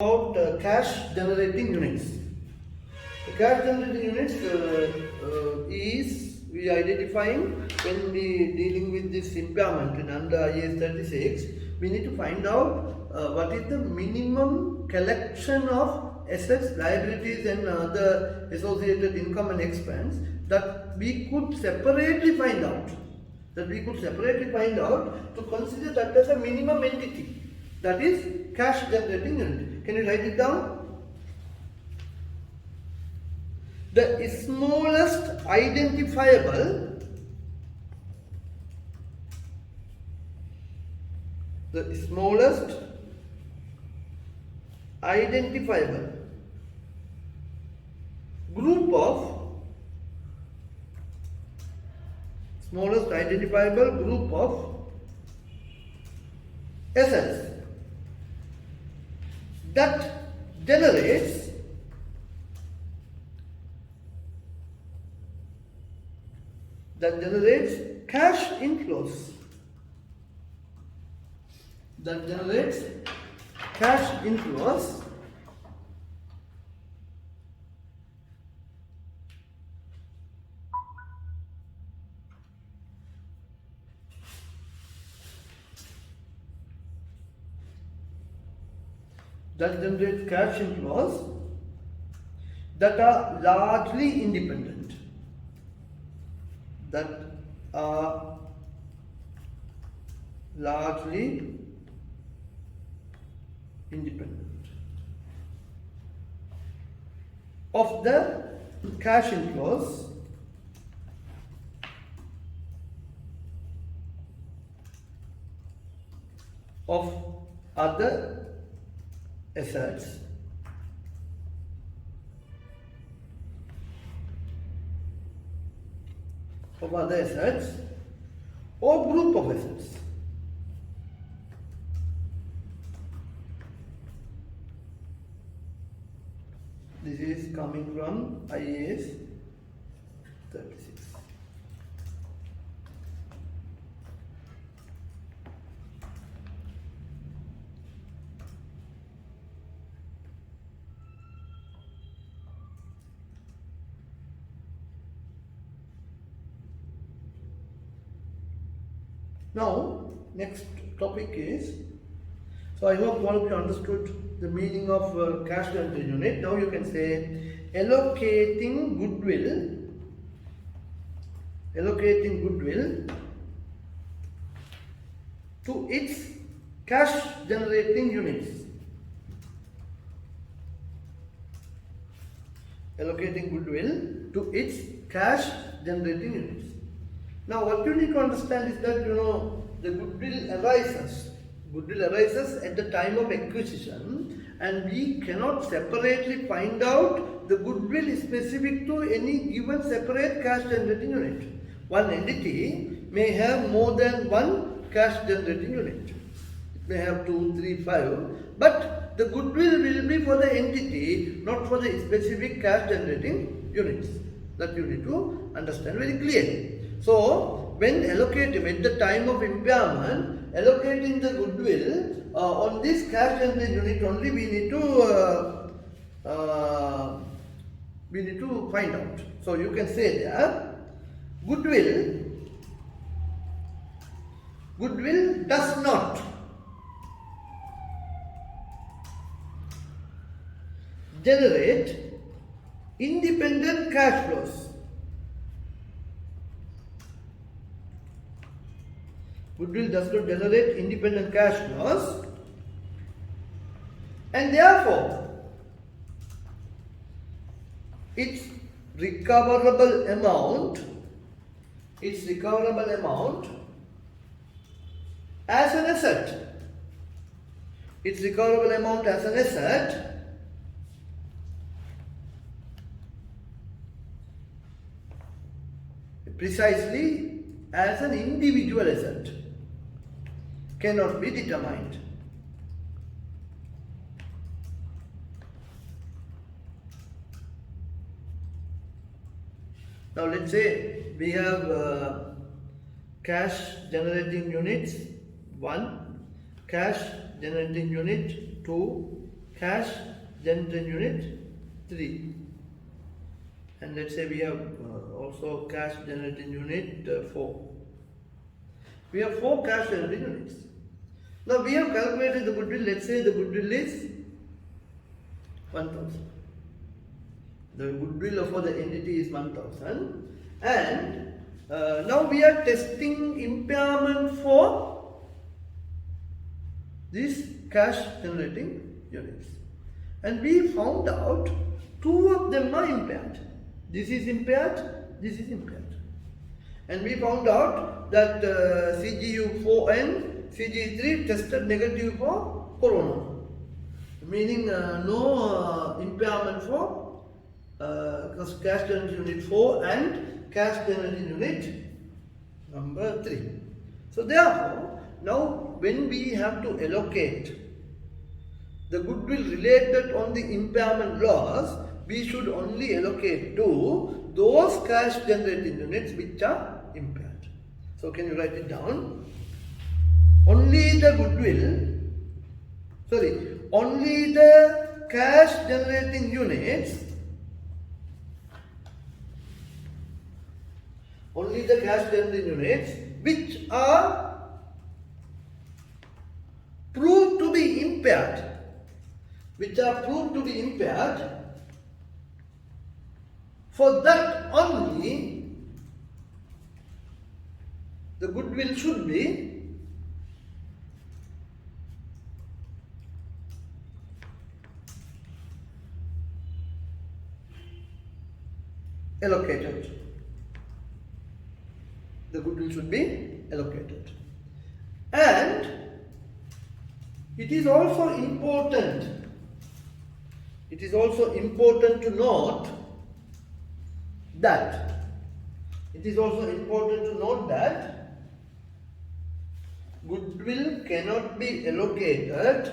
About cash generating units. The cash generating units is we identifying when we dealing with this impairment in under IAS 36. We need to find out what is the minimum collection of assets, liabilities, and other associated income and expense that we could separately find out. To consider that as a minimum entity, that is cash generating unit. Can you write it down? The smallest identifiable group of assets that generates cash inflows. That generates cash inflows that are largely independent. Of the cash inflows of other assets or group of assets. This is coming from IAS 36. Now, next topic is, so I hope all of you understood the meaning of cash generating unit. Now you can say allocating goodwill to its cash generating units. Now what you need to understand is that the goodwill arises at the time of acquisition, and we cannot separately find out the goodwill specific to any given separate cash generating unit. One entity may have more than one cash generating unit. It may have 2, 3, 5, but the goodwill will be for the entity, not for the specific cash generating units. That you need to understand very clearly. So, when allocating at the time of impairment, allocating the goodwill on this cash generating unit only, we need to find out. So you can say there, goodwill does not generate independent cash flows. Goodwill does not generate independent cash flows, and therefore its recoverable amount as an asset precisely as an individual asset cannot be determined. Now let's say we have cash generating units 1, cash generating unit 2, cash generating unit 3. And let's say we have also cash generating unit 4. We have 4 cash generating units. Now we have calculated the goodwill. Let's say the goodwill is 1000. The goodwill for the entity is 1000. And now we are testing impairment for these cash generating units. And we found out 2 of them are impaired. This is impaired, this is impaired. And we found out that CGU 4 and CGU 3 tested negative for corona, meaning no impairment for cash generating unit 4 and cash generating unit number 3. So therefore, now when we have to allocate the goodwill related on the impairment loss, we should only allocate to those cash generating units which are impaired. So can you write it down? Only the cash generating units, which are proved to be impaired, for that only the goodwill should be allocated. The goodwill should be allocated. And it is also important to note that goodwill cannot be allocated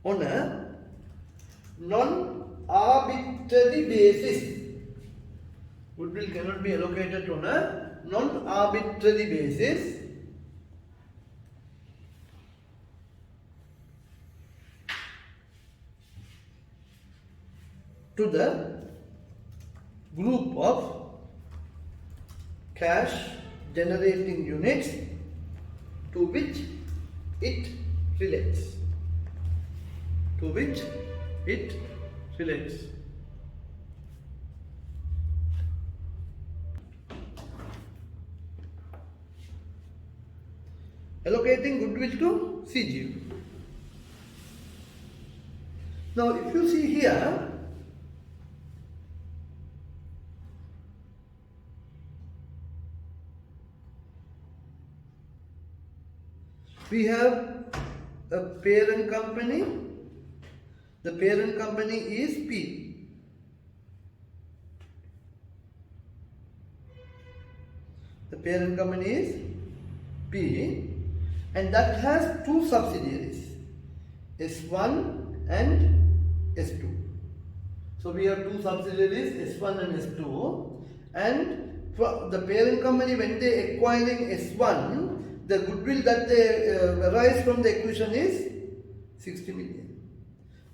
on a non-arbitrary basis. Goodwill cannot be allocated on a non-arbitrary basis to the group of cash generating units to which it relates. Allocating goodwill to CGU. Now if you see here, we have a parent company. The parent company is P. The parent company is P, and that has 2 subsidiaries, S1 and S2. So we have 2 subsidiaries, S1 and S2, and for the parent company, when they acquiring S1, the goodwill that they arise from the acquisition is 60 million.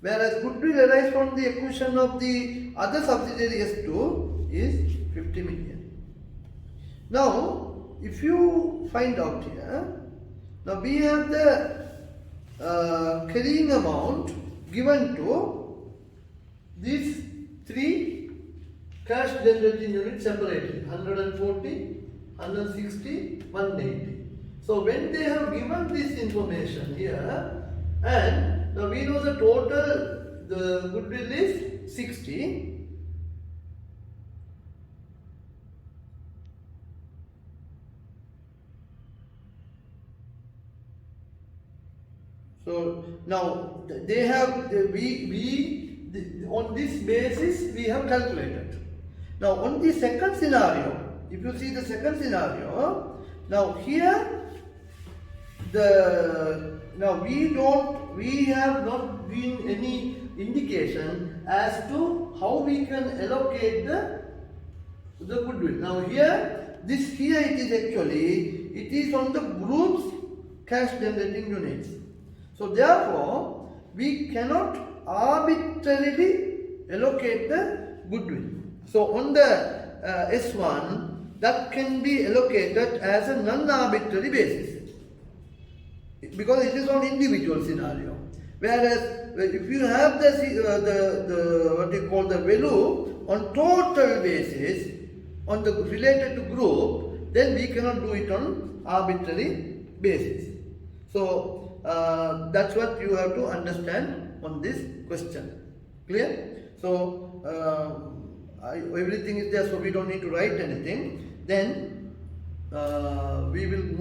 Whereas goodwill arise from the acquisition of the other subsidiary S2 is 50 million. Now, if you find out here, now we have the carrying amount given to these 3 cash generating units separately, 140, 160, 180. So when they have given this information here, and now we know the total, the goodwill is 60. So now they have, on this basis we have calculated. Now on the second scenario, if you see the second scenario, now here we have not been any indication as to how we can allocate the goodwill. Now here it is on the group's cash generating units. So So therefore, we cannot arbitrarily allocate the goodwill. So on the S1, that can be allocated as a non-arbitrary basis because it is on individual scenario. Whereas if you have the what you call the value on total basis on the related to group, then we cannot do it on arbitrary basis. So that's what you have to understand on this question. Clear? So everything is there, so we don't need to write anything. Then we will move